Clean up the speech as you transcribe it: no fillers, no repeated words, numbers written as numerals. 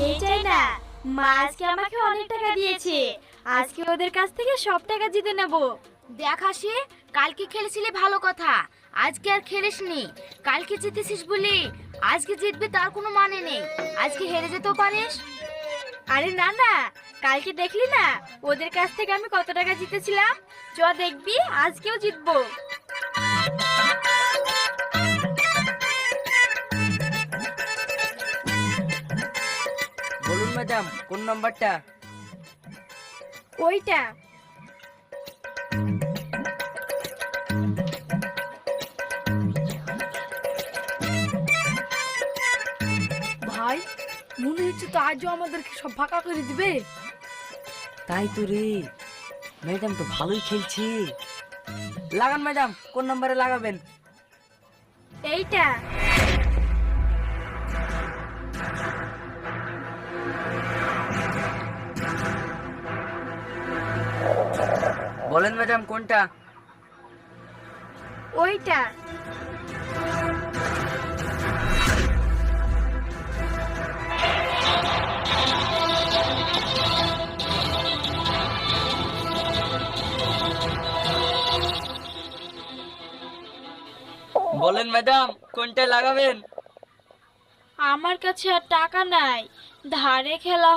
এইটাই না, মা আজকে আমাকে অনেক টাকা দিয়েছে। আজকে ওদের কাছ থেকে সব টাকা জিতে নেব। দেখ আসে, কালকে খেলেছিলে ভালো কথা, আজকে আর খেলিসনি। কালকে জিতেছিস বলি আজকে জিতবে তার কোনো মানে নেই। আজকে হেরে যেতেও পারিস। আরে না না, কালকে দেখলি না ওদের কাছ থেকে আমি কত টাকা জিতেছিলাম। চ দেখবি আজকেও জিতবো। বলুন ম্যাডাম, কোন নাম্বারটা? ওইটা। ভাই, মনে হচ্ছে তো আজও আমাদেরকে সব ফাঁকা করে দিবে। তাই তো রে, ম্যাডাম তো ভালোই খেলছে। লাগান ম্যাডাম, কোন নাম্বারে লাগাবেন? এইটা। বলেন ম্যাডাম কোনটা? ওইটা। বলেন ম্যাডাম কোনটা লাগাবেন? আমার কাছে আর টাকা নাই, ধারে খেলা